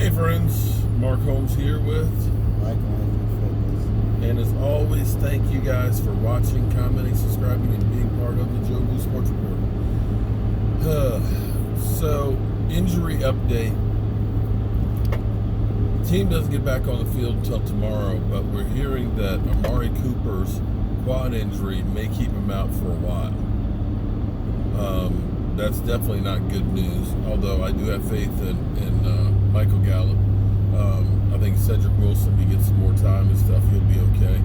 Hey friends, Mark Holmes here with, and as always, thank you guys for watching, commenting, subscribing, and being part of the Joe Blue Sports Report. So, injury update. The team doesn't get back on the field until tomorrow, but we're hearing that Amari Cooper's quad injury may keep him out for a while. That's definitely not good news, although I do have faith in Michael Gallup. I think Cedric Wilson, he gets some more time and stuff, he'll be okay.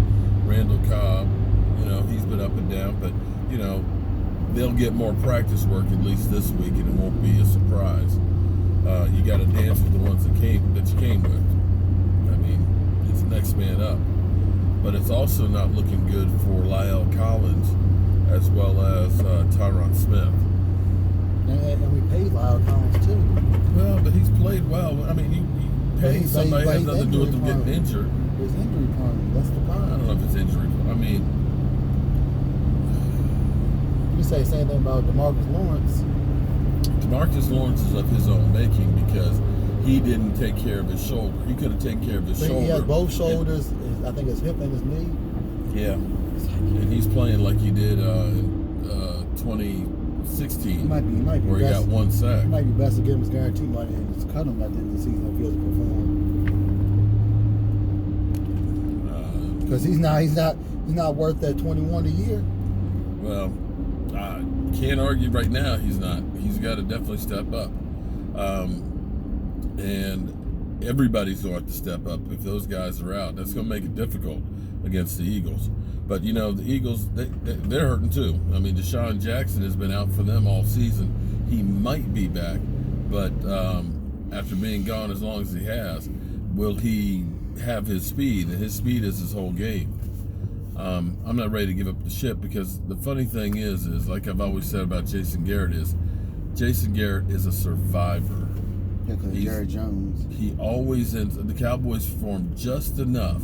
Randall Cobb, he's been up and down, but, they'll get more practice work at least this week, and it won't be a surprise. You got to dance with the ones that you came with. I mean, it's next man up. But it's also not looking good for La'el Collins as well as Tyron Smith. And we paid La'el Collins too. Well, but he's played well. I mean, you pay somebody has nothing to do with them getting injured. It's injury prone. That's the problem. I don't know if it's injury. I mean, you say same thing about DeMarcus Lawrence. DeMarcus Lawrence is of his own making because he didn't take care of his shoulder. He could have taken care of his shoulder. He has both shoulders. I think his hip and his knee. Yeah, and he's playing like he did in 2016, where he got one sack. It might be best to give him his guarantee money and just cut him at the end of the season if he doesn't perform. Because he's not worth that 21 a year. Well, I can't argue right now. He's not. He's got to definitely step up, and everybody's going to have to step up if those guys are out. That's going to make it difficult against the Eagles. But, the Eagles, they're hurting too. I mean, Deshaun Jackson has been out for them all season. He might be back, but after being gone as long as he has, will he have his speed? And his speed is his whole game. I'm not ready to give up the ship because the funny thing is like I've always said about Jason Garrett is a survivor. Yeah, because Jerry Jones. He always ends. The Cowboys perform just enough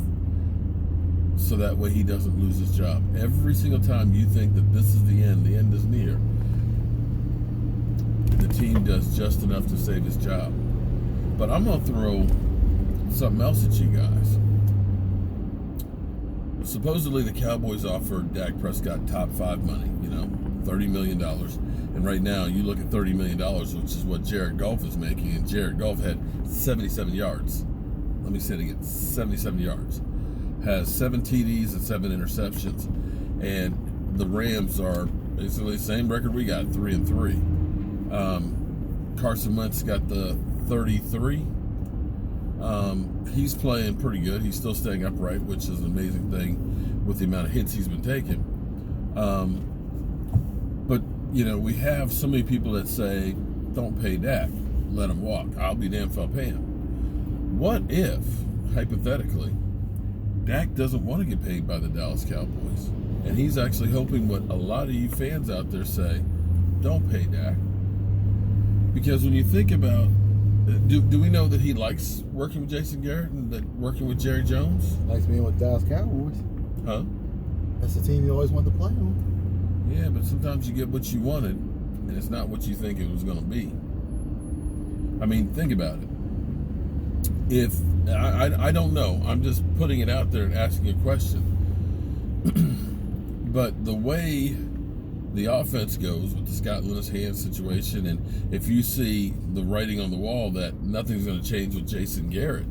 so that way he doesn't lose his job. Every single time you think that this is the end is near, the team does just enough to save his job. But I'm going to throw something else at you guys. Supposedly the Cowboys offered Dak Prescott top 5 money, $30 million. And right now you look at $30 million, which is what Jared Goff is making, and Jared Goff had 77 yards. Let me say it again, 77 yards. Has 7 TDs and 7 interceptions. And the Rams are basically the same record we got, 3-3. Carson Wentz got the 33. He's playing pretty good. He's still staying upright, which is an amazing thing with the amount of hits he's been taking. But, we have so many people that say, don't pay Dak, let him walk. I'll be damned if I'll pay him. What if, hypothetically, Dak doesn't want to get paid by the Dallas Cowboys? And he's actually hoping what a lot of you fans out there say, don't pay Dak. Because when you think about, do we know that he likes working with Jason Garrett and that working with Jerry Jones? Likes being with Dallas Cowboys. Huh? That's the team you always wanted to play on. Yeah, but sometimes you get what you wanted, and it's not what you think it was going to be. I mean, think about it. If I don't know, I'm just putting it out there and asking a question. But the way the offense goes with the Scott Linehan situation, and if you see the writing on the wall that nothing's going to change with Jason Garrett,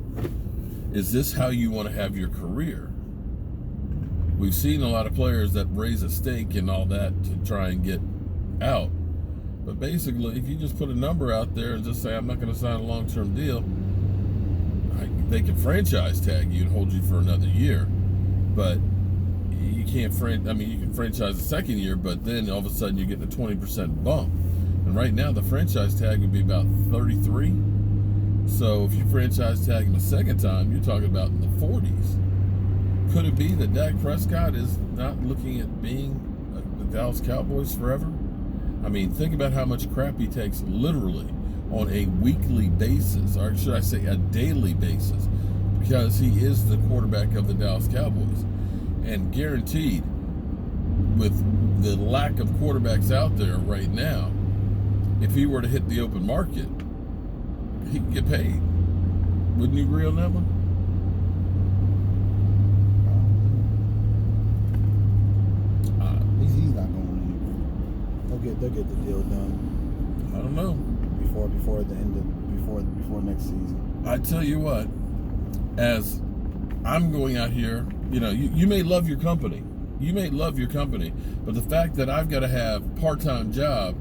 is this how you want to have your career? We've seen a lot of players that raise a stake and all that to try and get out. But basically, if you just put a number out there and just say, I'm not going to sign a long-term deal, they can franchise tag you and hold you for another year. But you can't, you can franchise the second year, but then all of a sudden you get a 20% bump. And right now the franchise tag would be about 33. So if you franchise tag him a second time, you're talking about in the 40s. Could it be that Dak Prescott is not looking at being the Dallas Cowboys forever? I mean, think about how much crap he takes literally on a weekly basis, or should I say a daily basis, because he is the quarterback of the Dallas Cowboys. And guaranteed, with the lack of quarterbacks out there right now, if he were to hit the open market, he can get paid. Wouldn't you agree on that one? He's not going to leave. They'll get the deal done. I don't know. Before the end of before next season. I tell you what, as I'm going out here, you may love your company. You may love your company, but the fact that I've got to have part-time job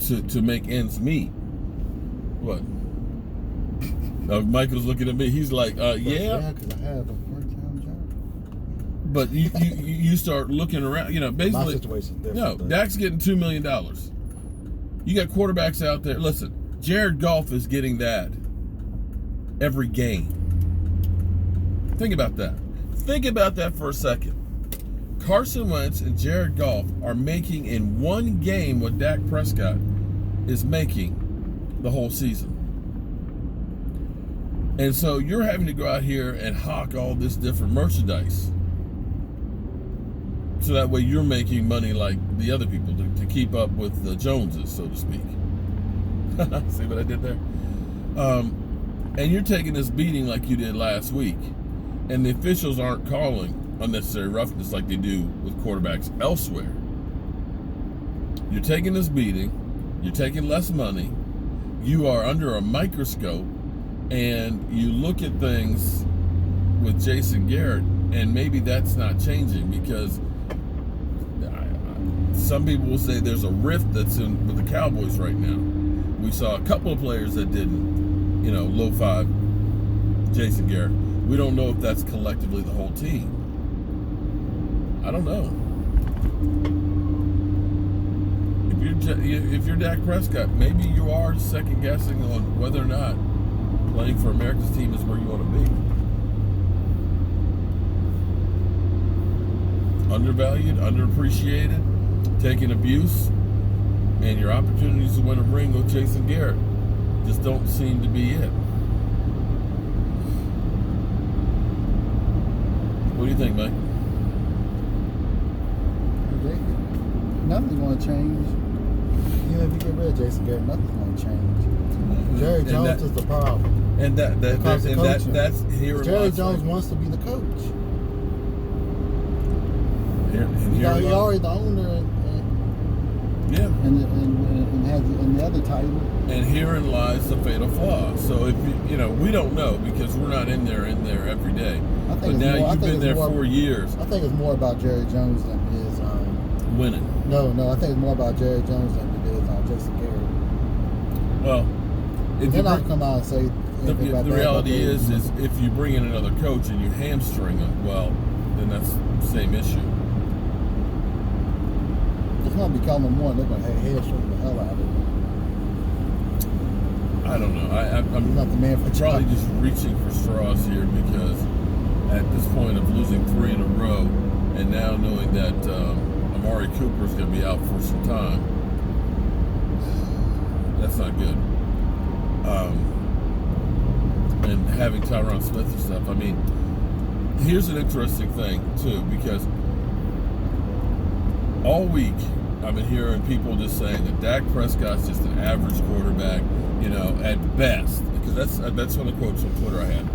to make ends meet. What? Michael's looking at me. He's like, yeah. Yeah, because I have a part-time job. But you start looking around, basically. My situation's different. No, Dak's getting $2 million. You got quarterbacks out there. Listen, Jared Goff is getting that every game. Think about that. Think about that for a second. Carson Wentz and Jared Goff are making in one game what Dak Prescott is making the whole season. And so you're having to go out here and hawk all this different merchandise. So that way you're making money like the other people to keep up with the Joneses, so to speak. See what I did there? And you're taking this beating like you did last week. And the officials aren't calling unnecessary roughness like they do with quarterbacks elsewhere. You're taking this beating. You're taking less money. You are under a microscope. And you look at things with Jason Garrett, and maybe that's not changing because some people will say there's a rift that's in with the Cowboys right now. We saw a couple of players that didn't, low five Jason Garrett. We don't know if that's collectively the whole team. I don't know. If you're Dak Prescott, maybe you are second guessing on whether or not playing for America's team is where you want to be. Undervalued, underappreciated, taking abuse, and your opportunities to win a ring with Jason Garrett just don't seem to be it. What do you think, Mike? Nothing's going to change. Even if you get rid of Jason Garrett, nothing's going to change. Jerry Jones is the problem. And that's here. Jerry Jones wants to be the coach. He's already the owner and has the other title. And herein lies the fatal flaw. So if we don't know because we're not in there every day. But now you've been there 4 years. I think it's more about Jerry Jones than it is winning. No, I think it's more about Jerry Jones than it is Jason Garrett. Well, if they're not come out and say the reality is if you bring in another coach and you hamstring them, well, then that's the same issue. It's going to become more. They're going to hamstring the hell out of it. I don't know. I'm not the man for probably just reaching for straws here because at this point of losing 3 in a row and now knowing that Amari Cooper is going to be out for some time, that's not good. And having Tyron Smith and stuff. I mean, here's an interesting thing too, because all week I've been hearing people just saying that Dak Prescott's just an average quarterback, at best. Because that's one of the quotes on Twitter I had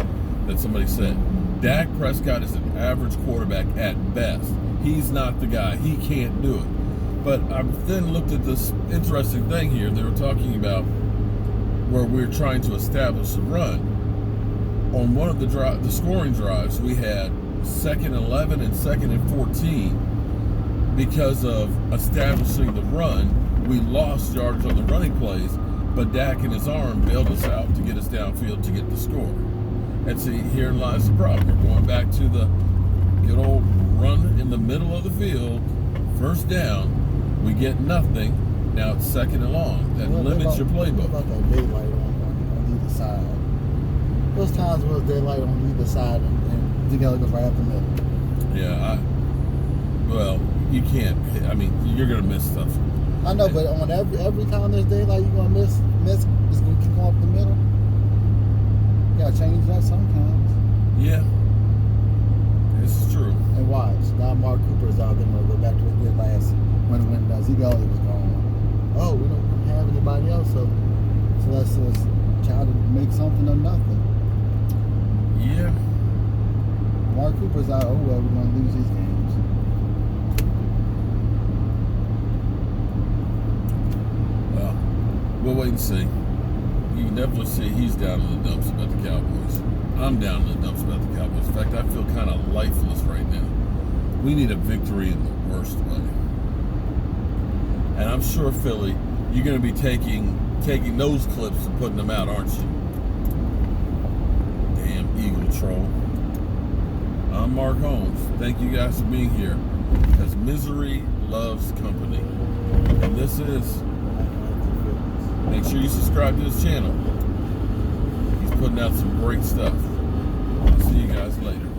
that somebody said. Dak Prescott is an average quarterback at best. He's not the guy. He can't do it. But I then looked at this interesting thing here. They were talking about where we're trying to establish the run. On one of the scoring drives, we had 2nd and 11 and 2nd and 14. Because of establishing the run, we lost yards on the running plays, but Dak and his arm bailed us out to get us downfield to get the score. And see, herein lies the problem. We're going back to the good old run in the middle of the field, first down, we get nothing. Now it's 2nd and long. That limits your playbook. What about that daylight on either side? Those times where there's daylight on either side and you gotta go right up the middle. Yeah, well, you can't. I mean, you're gonna miss stuff. I know, but on every time there's daylight, you're gonna miss. It's gonna keep going up the middle. You gotta change that sometimes. Yeah, this is true. And watch, now Amari Cooper's out there. We'll go back to what we did last when Ziggy was gone. Oh, we don't have anybody else, so let's just try to make something of nothing. Cooper's out, oh well, we're going to lose these games. Well, we'll wait and see. You can definitely see he's down in the dumps about the Cowboys. I'm down in the dumps about the Cowboys. In fact, I feel kind of lifeless right now. We need a victory in the worst way. And I'm sure, Philly, you're going to be taking those clips and putting them out, aren't you? Damn Eagle troll. I'm Mark Holmes. Thank you guys for being here. Because misery loves company. And this is... Make sure you subscribe to his channel. He's putting out some great stuff. I'll see you guys later.